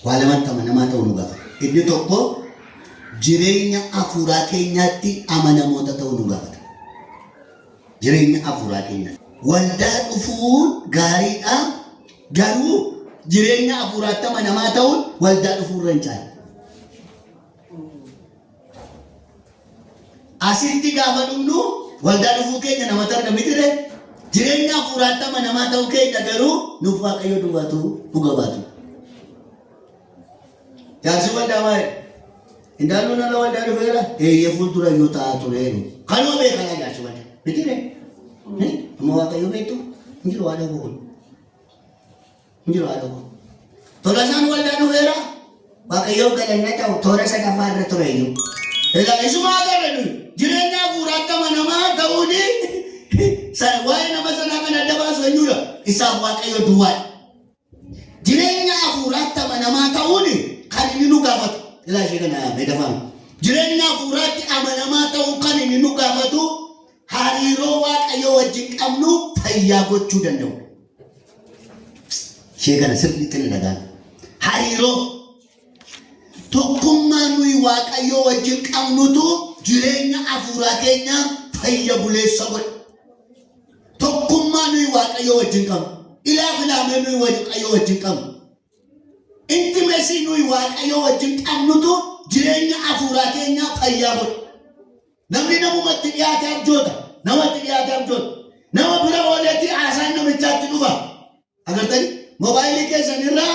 Walamatti amanamaa ta'uu nu gaafata. Inni tokko jireenya hafuuraa keenyaatti amanamoota ta'uu nu gaafata. Jireenya hafuuraa keenyaatti. Waldaa dhufuun gaariidha. Garuu jireenya hafuuraatti amanamaa ta'uun waldaa dhufuurra hin caalu. Asitti gaafa dhumnu waldaa dhufuu keenya namatti argamitire. Jireenya hafuuraatti amanamaa ta'uu keenya garuu nuuf Waaqayyo dubbatu dhuga baatu. Jaarsi waldaa maali? Indaanuu nala waldaa dhufeera. Eeyyee fuuldura yoo ta'a tureeru. Kanuma beekanaa jaarsi waldaa. Bitire. Amma Waaqayyo beektu hin jiru haadha koo. Hin jiru haadha koo. Tola isaan waldaa dhufeera. Waaqayyo galanna ta'u toora sadaffaa irra tureeyyu. Egaa isuma agarre jireenya hafuuraatti amanamaa ta'uuni waa'ee nama sanaa kan adda baasu eenyudha? Isaaf Waaqayyo duwwaadha. Jireenya hafuuraatti amanamaa ta'uuni kan inni nu gaafatu. Ilaa ishee kana beekamu. Jireenya hafuuraatti amanamaa ta'uun kan inni nu gaafatu hariiroo Waaqayyo wajjin qabnu fayyaa gochuu danda'u. Ishee kana sirriitti ni dhagaan. Hariiroo tokkummaa nuyi Waaqayyo wajjin qabnutu jireenya hafuuraa keenya fayya buleessa godha. Tokkummaa nuyi Waaqayyo wajjin qabnu. Ilaafilame nuyi Waaqayyo wajjin qabnu. Intimacy nuyi Waaqayyo wajjin qabnutu jireenya hafuuraa keenya fayyaa godha. Namni namumatti dhiyaate abjoota. Namatti dhiyaate abjoota. Nama bira ooletti haasaan namichaatti dhufa. Agartanii moobaayilii keessan irraa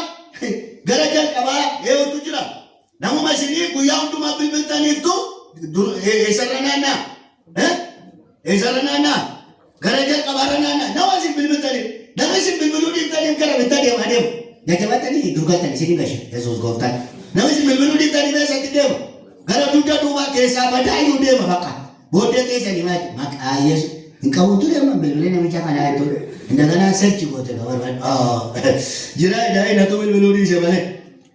gara jalqabaa eewwatu jira. Namuma isinii guyyaa hundumaa bilbiltaniiftu eessarra naannaa? Eessarra naannaa? Gara jalqabaarra naannaa? Nama isin bilbiltaniif. Nama isin bilbiluu dhiiftaniif gara bittaa deema adeemu. Jajjabaatanii durgatanii isinii gashe Yesuus gooftaan. Nama isin bilbiluu dhiiftaniif eessatti deema? Gara dugda duubaa keessaa badaayyuu deema bakka. Booddee keessanii maali? Maqaa Yesuus. Hin qabuutu deema bilbilee namicha kanaa jechuudha. Indaganaa searchi goote qabarbaadha. Jira idaa'ee natu bilbiluu dhiise malee.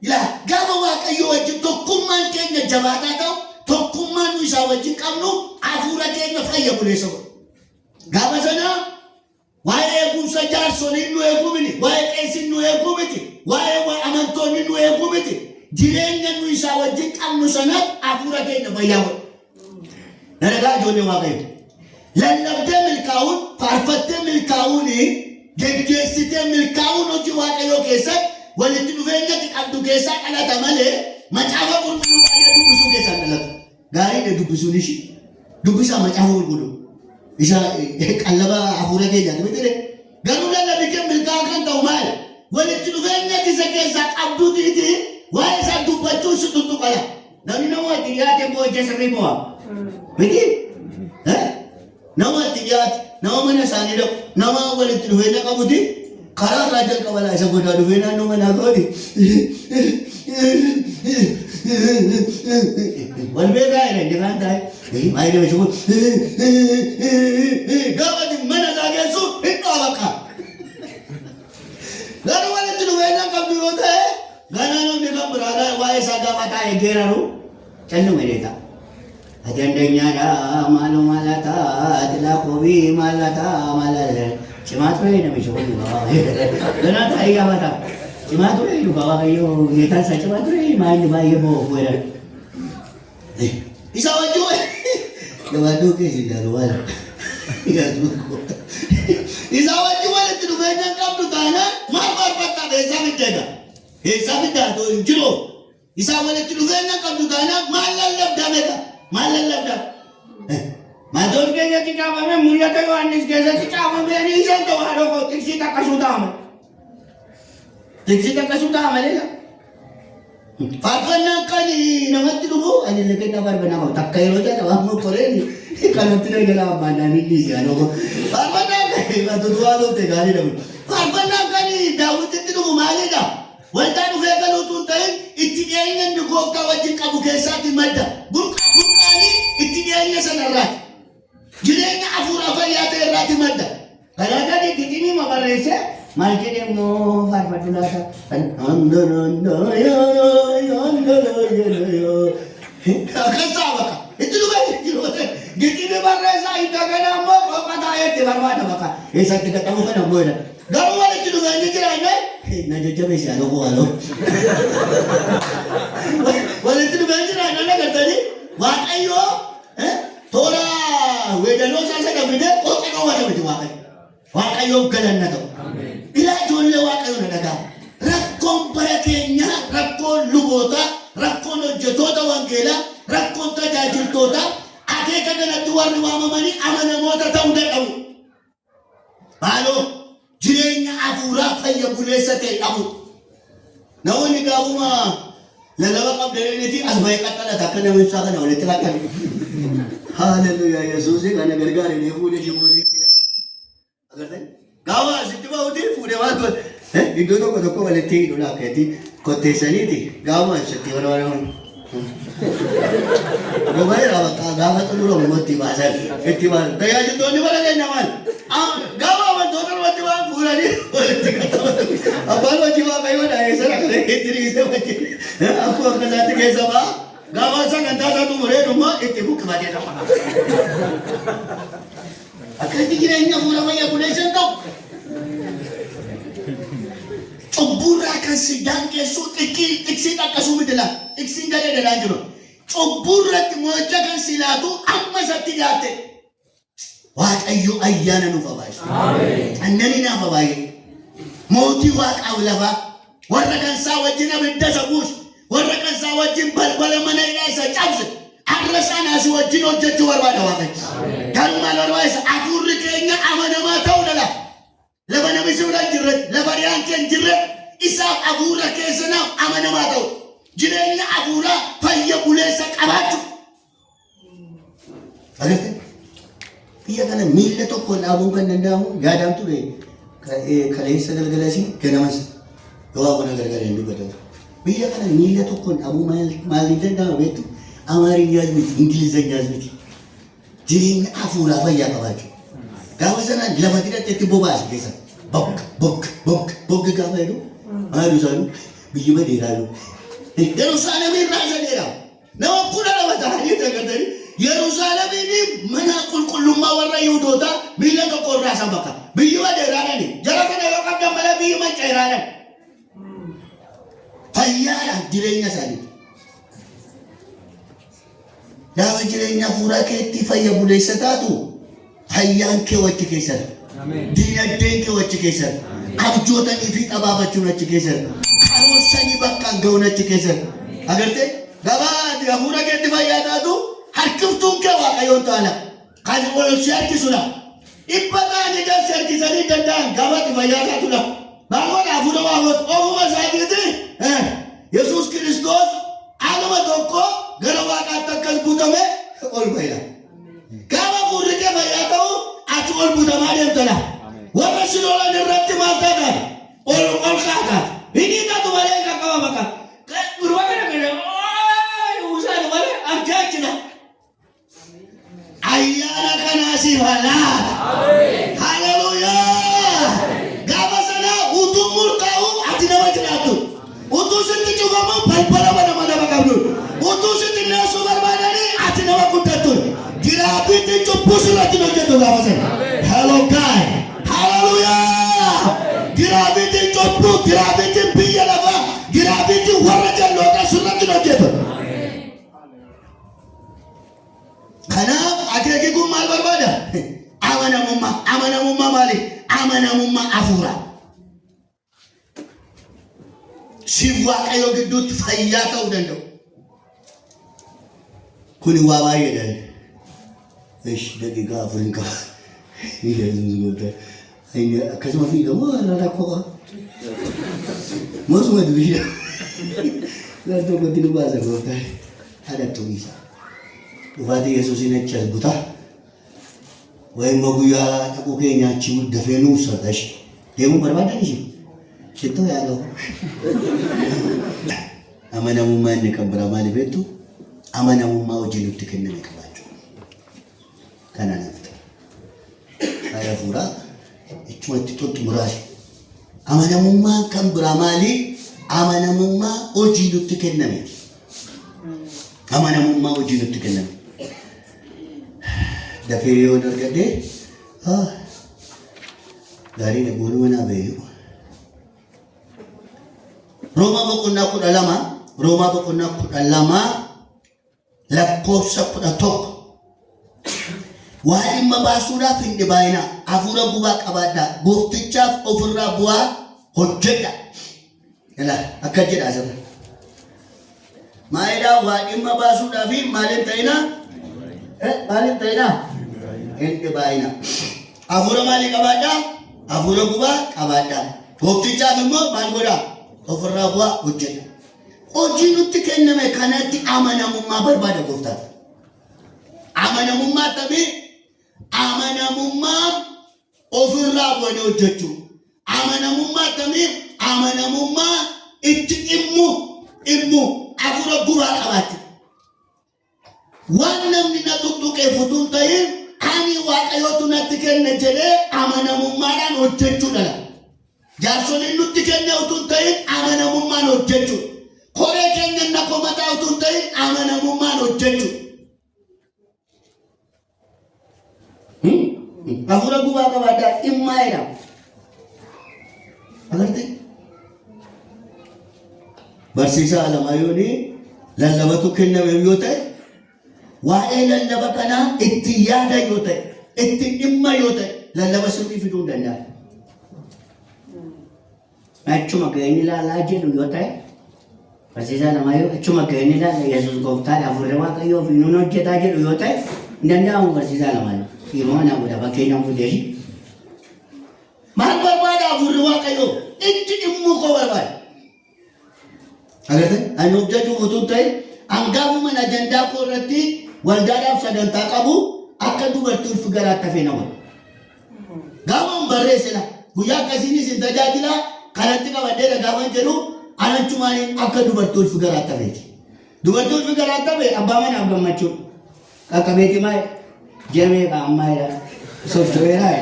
Ila gaafa Waaqayyo wajjin tokkummaan keenya jabaataa ta'u tokkummaan nu isaa wajjin qabnu hafuura keenya fayya buleessa godha. Gaafa sana waa'ee eegumsa jaarsoliin nu eeguu miti, waa'ee qeesiin nu eeguu miti, waa'ee amantoonni nu eeguu miti. Jireenya nu isaa wajjin qabnu sanatti hafuura keenya fayyaa godha. Dalagaa ijoollee Waaqayyo. Lallabdee milkaa'uun, faarfattee milkaa'uun, geggeessitee milkaa'uun hojii Waaqayyoo keessatti walitti dhufeenyatti qabdu keessaa dhalata malee macaafa qulqulluu baay'ee dubbisuu keessaa dhalatu. Gaariidha dubbisuun ishii. Dubbisaa macaafa qulqulluu. Isa qallaba hafuura keenyaati miti. Garuu lallabni kee milkaa'aa kan ta'u maali? Walitti dhufeenya isa keessaa qabduutiiti waa'ee isaa dubbachuu si tuttuqala. Namni namatti dhiyaate boo'ee sirrii bu'a. Miti? Namatti dhiyaate nama mana isaanii dhaqu nama walitti dhufeenya qabuti. Karaa irraa jalqabalaa isa godaa dhufee naannoo manaa gooti. Wal beekaa jedhan jedhaan taa'e. Maayii nama shukuu. Gaafati mana isaa geessu hin dhaabaqaa. Garuu walitti dhufeenyaan qabdu yoo ta'e ganaa namni kan biraadhaa waa'ee isaa gaafa taa'e geeraru callume deeta. Ati andeenyaadha maaloo maalataa tilaa koobii maalataa maalataa. Cimaatu ture namicha kun ganaa taa'ee gaafata. Cimaatu ture dhugaa Waaqayyo geetaan isaa cimaatu ture maayilli baay'ee bo'oof weedhan. Isa wajjin gabaaduu keessi ilaalu maal? Isa wajjin walitti dhufeenyaan qabdu taanaan maal faarfattaa eessaa fiddeega? Eessaa fiddaa too hin jiru. Isa walitti dhufeenyaan qabdu taanaan maal lallabdaa beeka? Maal lallabdaa? Maatoon keessatti caafame mul'ata Yohaannis keessatti caafame ni isaan ta'u haadha koo tiksii takkasuu ta'ama. Tiksii takkasuu ta'ama leela. Faarfannaan kan namatti dhufu ani illee kenna faarfannaa qabu takka yeroo jedha waan mokkoreeni kanatti dargalaa abbaannaan inni si'aan ogo. Faarfannaan kan matotu waa ta'u ta'e gaarii dhabu. Faarfannaan kan daawwititti dhufu maalidha? Waldaa dhufee galuutu hin ta'in itti dhiyeenya inni gooftaa wajjin qabu keessaatti madda. Burqaanii itti dhiyeenya sanarraati. Jireenya hafuuraa fayyaa ta'e irraati madda. Kanaataan itti dhimma barreessee maal jedhamu faarfadhu laata? Akkasaa bakka itti dhufee jiroota giddiin barreessaa itti kana ammoo qofa taa'eetti barbaada bakka eessatti qaxamu kana booda garuu walitti dhufee ni jiraanne najajjabe si ano ko ano. Walitti dhufeenyi raadana gartanii waaqayyo toora weedaloo isaa isa dafite qooqee dhoowwata miti waaqayyo. Waaqayyoof galanna ta'u. Ilaa ijoollee waaqayyo na dhagaa. Rakkoon bara keenyaa, rakkoon lubootaa, rakkoon hojjetoota wangeelaa, rakkoon tajaajiltootaa akeeka kanatti warri waamamanii amanamoota ta'uu dadhabu. Maaloo jireenya hafuuraa fayya buleessa ta'e dhabu. Namoonni gaafuma lalaba qabdaniiti as bahee qaxxalata akka namicha kana walitti qaxxale. Haaleluyyaa Yesuusii kana gargaaree fuudhee shimbuusiitti dha. Agartanii? Gaafa asitti bahuuti fuudhee maal godhe? Iddoo tokko walitti hidhuudha akkeetti kotteessaniiti gaafa asitti barbaadaman. Gobaayira bakka gaafa xumuroom itti baasan itti baasan tajaajiltoonni bara keenya maal gaafa amantoota irratti waan fuudhanii walitti qaxxamatu abbaan hojii waaqayyoo dhaayee kana itti dhiisee wajjin akkuma akkasaatti keessa ba'a gaafa sagantaa isaa xumuree dhumma itti buqqifatee ta'a. Akkatti jireenya fuula fayya buleessan ta'u. Cubburraa kan si daangessu xiqqii akkasuu miti laa xiqqsiin galee dadhaa jiru. Cubburratti mo'icha kan si laatu amma isatti dhiyaatte. Waaqayyo ayyaana nuuf abaayisu. Annani naaf abaayee. Mootii waaqaaf lafaa warra kan isaa wajjin abidda isa buusu warra kan isaa wajjin balbala mana hidhaa isa cabse har'a isaan asii wajjin hojjechuu barbaada waaqayyo. Garuu maal barbaachisa hafuurri keenya amanamaa ta'uu dhala. Lafa namni suuraan jirretti lafa dhiyaan keen jirretti isaaf hafuura keessanaaf amanamaa ta'u. Jireenya hafuuraa fayya buleessa qabaachuu. Agartee biyya kana miila tokkoon dhaabuun kan danda'amu yaadaan ture kaleessa galgalasii ganamas yoo abuna gargaree hin dubbatamu. Biyya kana miila tokkoon dhaabuu maaliif danda'ama beektu? Amaariyaas miti Ingilizeenyaas miti. Jireenya hafuuraa fayyaa qabaachuu. Gaafa sanaan lafa hidhateetti bobaasa keessa bokka gaafa jedhu maal isaanu biyyi badeeraa jiru. Yerusaalemiin irraa isa dheeraa nama kudha lama ta'anii agartanii Yerusaalemiin mana qulqullummaa warra Yihuudootaa miila tokko irraa isa bakka biyyi badeeraadhaan jara kana yoo qabdan malee biyyi manca'eeraadhaan fayyaadhaan jireenya isaanii. Gaafa jireenya hafuuraa keetti fayya buleessa taatu fayyaan kee wachi keessan diinagdeen kee wachi keessan abjootanii fi xabaafachuun achi keessan karoorsanii bakkaan ga'uun achi keessan agartee gabaati hafuura keetti fayyaa taatu harkiftuun kee waaqayyoon taala kan ol si harkisudha dhibba ta'anii kan si harkisanii danda'an gabaati fayyaa taatudha baay'oon hafuura waaqoot ofuma isaatiiti Yesuus Kiristoos anuma tokko gara waaqaatti akkas butame ol bahila. Gaafa hafuurri kee fayyaa ta'u ati ol butamaa deemtala. Warra si lolan irratti maal taatan ol kaatan. Inni taatu malee qaqqaba bakka. Gurba kana uusaan malee argaachina. Ayyaana kanaa si falaa. Haleluuyaa. Gaafa sana utuu murtaa'u ati nama jiraattu. Utuu sitti cufamu balbala mana qabdu. Utuu sitti neessu barbaadanii ati nama guddattu. Girabiti cubbuu irratti hojjetu gaafa sana. Hello guy. Hallelujah. Girabiti cubbuu, girabiti biyya lafaa, girabiti warra jalloota irratti hojjetu. Kanaaf akeeki kun maal barbaada? Amanamummaa. Amanamummaa maali? Amanamummaa hafuuraa. Siif waaqayyo gidduutti fayyaa ta'uu danda'u. Kuni waa baay'eedha. Daqiiqaa afurin qaba. Akkasuma fiigamoo irra rakkoo qaba. Moosuma duwidha. Laal tokkotti nu baasa gooftaan addattuu isa. Dhufaatii Yesuusiin achi as butaa. Wayimmoo guyyaa dhaquu keenya achi dafee nuufsata ishee. Deemuu barbaadan ishee. Shittoo yaada'u. Amanamummaa inni kan biraa maali beektu? Amanamummaa hojii nutti kenname qabaachuu. Kana nafta. Fayya hafuuraa ichumatti toltu muraasi. Amanamummaa kan biraa maali? Amanamummaa hojii nutti kenname. Amanamummaa hojii nutti kenname. Dafee yoo dargadee gaarii dhabuun manaa baheeyu. Roma boqonnaa 12 Roma boqonnaa 12 lakkoofsa 11 waan dhimma baasuudhaaf hin dhibaayina hafuura gubaa qabaadhaa gooftichaaf ofirraa bu'aa hojjedha. Ilaa akka jedha asirra maayidaa waan dhimma baasuudhaaf maaliin ta'ina hin dhibaayina hafuura maalii qabaadhaa hafuura gubaa qabaadhaa gooftichaaf immoo maal godhaa ofirraa bu'aa hojjedha. Hojii nutti kenname kanatti amanamummaa barbaada gooftaan. Amanamummaa tamii amanamummaa ofirraa bu'anii hojjechuu. Amanamummaa tamii amanamummaa itti dhimmu hafuura gubaa qabaatti. Waan namni na tuttuqee futuun ta'in ani waaqayyootu natti kenne jedhee amanamummaadhaan hojjechuu dhala. Jaarsoliin nutti kenne utuun ta'in amanamummaan hojjechuu. Koree keenya na komataa utuun ta'in amanamummaan hojjechuu. Hafuura gubaa qabaadhaa dhimmaa jedhama. Agartee? Barsiisaa Alamaayoonii lallabatu kenname yoo ta'e waa'ee lallaba kanaa itti yaada yoo ta'e itti dhimma yoo ta'e lallaba sirrii fiduu hin danda'a. Achuma ga'een ilaalaa jedhu yoo ta'e barsiisaa Alamaayoo achuma ga'een ilaala Yesuus gooftaadha hafuurri waaqayyoo fi nuun hojjetaa jedhu yoo ta'e hin danda'amu barsiisaa Alamaayoo. Yeroo ana godha fakkeenyaaf fuudheeshi. Maal barbaada hafuurri waaqayyoo itti dhimmuu koo barbaada. Agartee ani hojjechuu utuu ta'e hangaafuma ajandaa koo irratti waldaadhaaf sagantaa qabu akka dubartii ulfi garaatti hafee nama. Gaafan barreessina guyyaa akkasiinis hin tajaajilaa kanatti qabadheera gaafan jedhu anachumaan akka dubartii ulfi garaatti hafeeti. Dubartii ulfi garaatti hafe abbaa manaaf gammachuu qaqqabeeti maal jamee qaammaadha softweeraa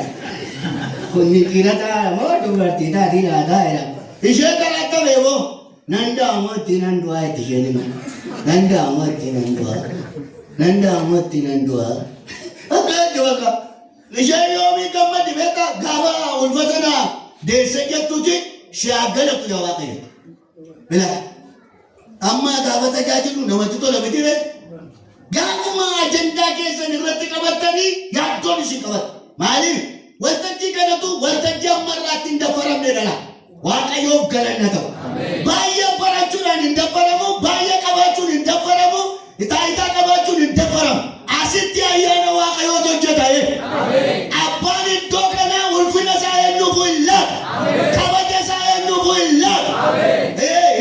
kunni dhiira ta'a moo dubartii taati laataa jedha. Ishee garaatti hafe moo Nanda'amotti nan du'aa itti isheen hima. Nanda'amotti nan du'aa. Akka itti bakka isheen yoomii gammadi beektaa gaafa ulfatana deessee jettuuti shaagalatu yaa waaqayyo. Bilaa amma gaafa tajaajilu namatti tola miti ree. Gaafuma ajandaa keessan irratti qabattanii yaaddoon isin qabata. Maaliif waltajjii kanatu waltajjii ammarraatti hin dafaramne dhala. Waaqayyoof galanna ta'u. Baay'ee barachuudhaan hin daffaramu, baay'ee qabaachuun hin daffaramu, taayitaa qabaachuun hin daffaramu. Asitti ayyaana waaqayyootu hojjeta. Abbaan iddoo kanaa ulfina isaa eenyuuf hin laata? Kabaja isaa eenyuuf hin laata?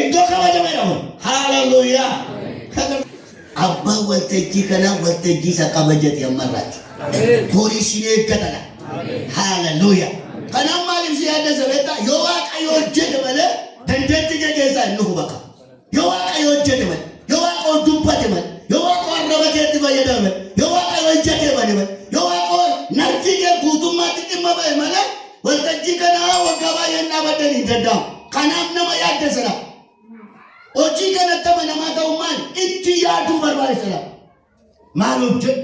Iddoo kabajameedha kun. Haaleluyyaa. Abbaan waltajjii kanaa waltajjii isa kabajate ammarraatti. Boorisin eeggatadha. Haaleluyyaa. Kanaan maaliif si yaadda sabeetta yoo waaqayyo hojjete malee dandeettii keessaa hin dhufu bakka. Yoo waaqayyo hojjete malee, yoo waaqayyo dubbate malee, yoo waaqayyo arraba keetti fayyadame malee, yoo waaqayyo hojjete malee, yoo waaqayyo nartii kee guutummaatti dhimma ba'e malee waltajjii kanaa waggaa baay'een dhaabbatanii hin danda'amu. Kanaaf nama yaadda sana. Hojii kanatti amanamaa ta'u maal itti yaaduu barbaachisaadha. Maal hojjetu,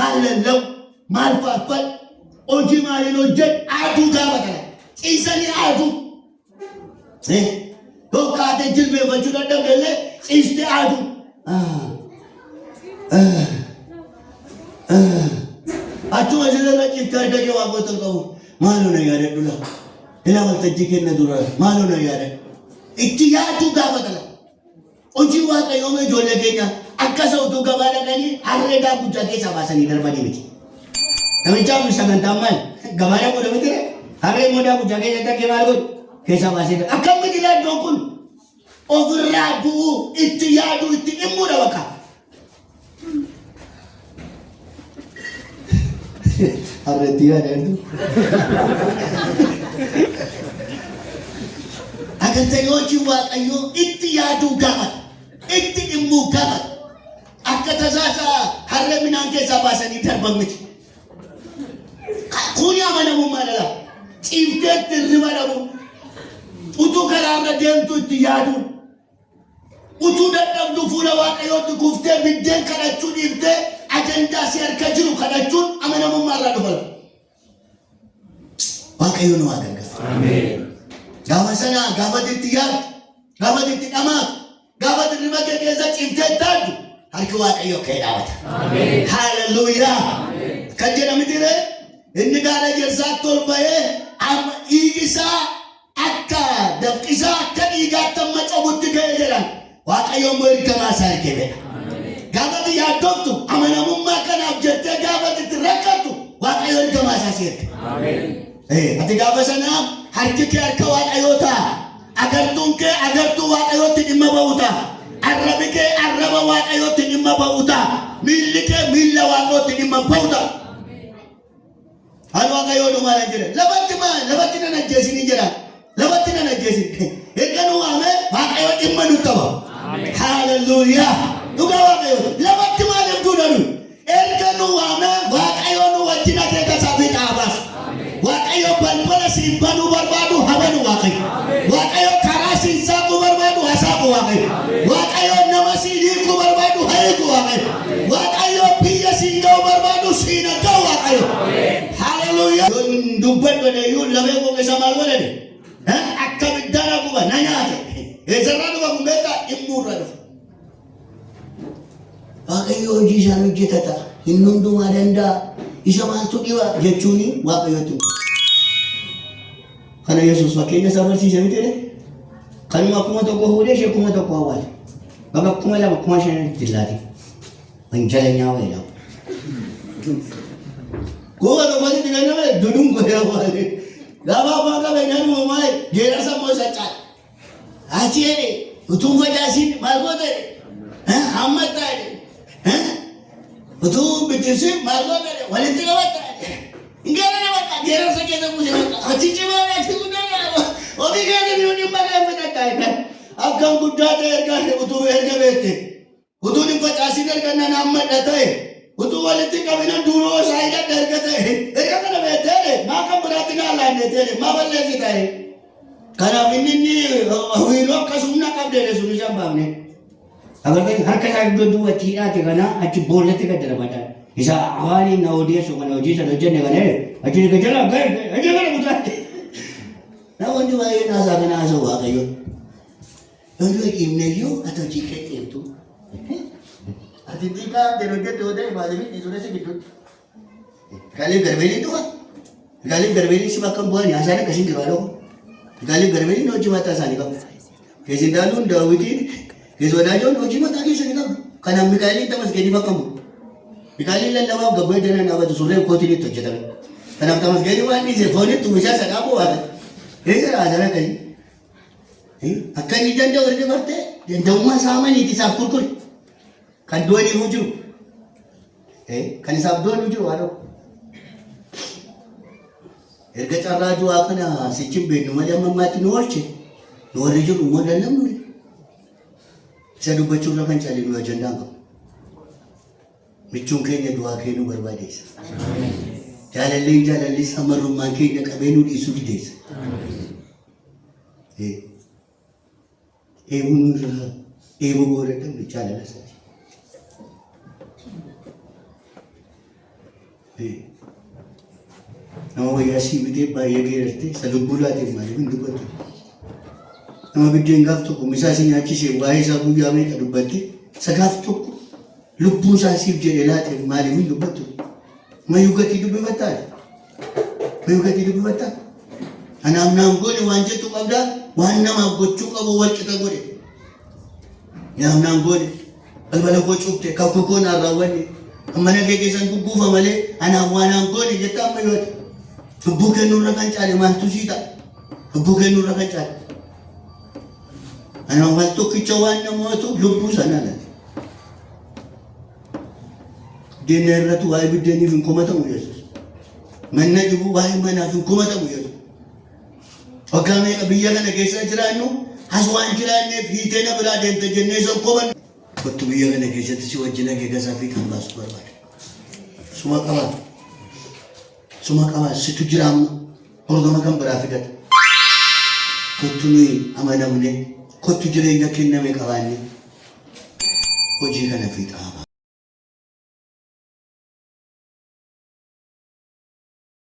maal lallabu, maal faarfatu. Hojii maaliin hojjetu aduu gaafa kana ciisanii aduu. Dhokkaatee jilbeeffachuu dadhabde illee ciistee aduu. Achuma sirriirra ciiftee argaa kee waa goota qabu maaloo na yaadadhu laa ilaa waltajjii kenna dura maaloo na yaadadhu. Itti yaaduu gaafa kana hojii waaqayyooma ijoollee keenya akkasa utuu gabaa dhaqanii harree daakuu keessaa baasanii darbanii miti. Namichaaf sagantaan maal gabaadha godha miti ree harree moodaa guddaa keessatti akka maal godhu keessaa baasee akkamitti laaddoon kun ofirraa bu'uu itti yaaduu itti dhimmuudha bakka. Harreetti yaadadhu. Agartee hojii waaqayyoo itti yaaduu gaafata itti dhimmuu gaafata akka tasaasaa harree midhaan keessaa baasanii darban miti. Kuni amanamummaa dhala. Ciifteetti hirriba dhabu. Utuu karaarra deemtu itti yaaduun. Utuu dadhabdu fuula waaqayyootti kuftee biddeen kadhachuu dhiiftee ajandaa si harka jiru kadhachuun amanamummaa irraa dhufa. Waaqayyoon waa gargaara. Ameen. Gaafa sana gaafa itti yaadu Gaafa itti dhamaatu. Gaafa dirriba kee keessa ciftee taatu. Harki Waaqayyoo kee dhaabata. Haaleluyyaa. Kan jedhamti ree inni gaara Ejersaatti ol ba'ee dhiigisaa akka dafqisaa akka dhiigaatti amma cabutti ka'e jedhan. Waaqayyoo immoo ergamaa isaa ergee beeka. Gaafa itti yaaddoftu amanamummaa kanaaf jettee gaafa itti rakkattu Waaqayyoo ergamaa isaa si erga. Ati gaafa sanaa harki kee harka Waaqayyoo ta'a. Agartuun kee agartuu Waaqayyootti dhimma ba'u ta'a. Arrabi kee arraba Waaqayyootti dhimma ba'u ta'a. Miilli kee miilla Waaqayyootti dhimma ba'u ta'a. Hal Waaqayyoo dhumaa na jira. Lafatti na najjeesini jira. Lafatti na najjeesini. Erga nu waame Waaqayyoo dhimma nutti ba'a. Haaleluyyaa. Dhugaa Waaqayyoo. Lafatti maaliif duudhanu? Erga nu waame Waaqayyoo nu wajjin akeekasaa fi dhaabaas. Waaqayyoo balbala siin banuu barbaadu habanu Waaqayyo. Waaqayyoo karaa siin saaquu barbaadu hasaaqu Waaqayyo. Waaqayyoo nama siin hiiku barbaadu hiiku Waaqayyo. Waaqayyoo biyya siin ga'u barbaadu siin ga'u Waaqayyo. Hallelujah. Dubbadhu deeyyuu lafee koo keessa maal godhani? Akka biddaana guba na nyaate. Eessarraa dhufa gumbeettaa dhimmuurra dhufa. Waaqayyoo hojii isaan hojjetata. Inni hundumaa danda'a. Isa maaltu dhiba jechuun Waaqayyootti. Kana Yesuus fakkeenya isaa barsiise miti jedhe. Kanuma akkuma tokko fuudhee ishee akkuma tokko awwaale. Bakka akkuma lama akkuma shanitti dillaati. Wanjalanyaa wayidha. Kuuba tokkotti diganname duduun godhee awwaale. Gaafa abbaan qabeenyaan uumamaa jeera sammuu isa caala. Ati jedhe utuun facaasiin maal goote hammata jedhe. Utuu bitirsiin maal goote walitti qabata. Ingana nama jeera isa keessa buuse bakka. Ati cimaa ati guddaa ofi keessa biyyoon dhimma gaafata taa'e. Akkam guddaa ta'e erga beekte. Utuu hin facaasiin erga nan hammadha ta'e. Utuu walitti qabina duuroo isaa hidhadha erga ta'e. Erga kana beektee maa kan biraatti naa laannee ta'e maa balleessi ta'e. Kanaaf inni hiriiroo akkasumna qabdeedha sun isaan baafne. Agartee harka isaa iddoo duwwaatti hidhaate kana achi boollatti gad darbataa. Isa hawaaniin na odeessu kana hojii sana hojjenne kana achi gajala achi kana mutaatti. Namoonni baay'een haasaa kana haasa'u Waaqayyo. Yoo dhiibneyyuu ati hojii qeeqeetu. Ati dhiigaa hojjettoo ta'e maaliif dhiisuu si gidduutti. Gaalii garbeelii dhufa. Gaalii garbeelii si bakka bu'anii haasaan akkasiin jiru haadha. Gaalii garbeelii hojii mataa isaanii qabu. Keessi Daanuun Daawitiin keessi Wadaajoon hojii mataa keessanii qabu. Kanaaf Mikaa'eliin tamasgeenii bakka bu'u. Mikaa'eliin lallabaaf gabboo eddana dhaabatu surree kootiin itti hojjetame. Kanaaf tamasgeenii waan dhiisee foonitti uwwisaa sadhaabuu waata. Eessa haasaan akkasii? Akka inni danda'u erga bartee danda'ummaa isaa amaniiti isaaf kurkuri. Kan dooniif jiru. Kan isaaf doonii jiru haa ta'u. Erga carraa du'aa kana sichi beeknu malee amma ammaatti nu oolche. Nu warri jiru immoo lallabnu. Isa dubbachuurra kan caalinu ajandaan qabu. Michuun keenya du'aa kennuu barbaadeessa. Jaalalli samarrummaan keenya qabeenuu dhiisuu dideessa. Eebuun irraa eebuu boodadhamne jaalala isaati. Nama wayyaa sii bitee baay'ee geerartee isa lubbuu laateef maaliif hin dubbatu? Nama biddeen gaaf tokko misaa si nyaachisee waa'ee isaa guyyaa meeqa dubbatte isa gaaf tokko lubbuu isaa siif jedhee laateef maaliif hin dubbatu? Mayyuu gatii dubbifattaa? Mayyuu gatii dubbifattaa? Anaaf naaf godhe waan jettu qabdaa waan namaaf gochuu qabu wal qixa godhe. Naaf naaf godhe balbala koo cuufte kakuu koo naan raawwanne mana kee keessan gugguufa malee anaaf waan naaf godhe jetta amma yoo ta'e. Lubbuu kennuurra kan caale maaltu sii ta'a? Lubbuu kennuurra kan caale. Anaaf wal tokkicha waan namootu lubbuu sana laate. Deemna irratti waa'ee biddeeniif hin komatamu Yesuus. Manna jibu waa'ee manaaf hin komatamu Yesuus. Waggaa meeqa biyya kana keessa jiraannu as waan jiraanneef hiitee na biraa deemte jennee isa koban. Kottu biyya kana keessatti si wajjin akeekasaa fi kan baasu barbaada. Suma qabaa. Suma qabaa situ jira amma orgama kan biraa fidata. Kottu nuyi amanamne kottu jireenya kenname qabaanne hojii kana fiixaa.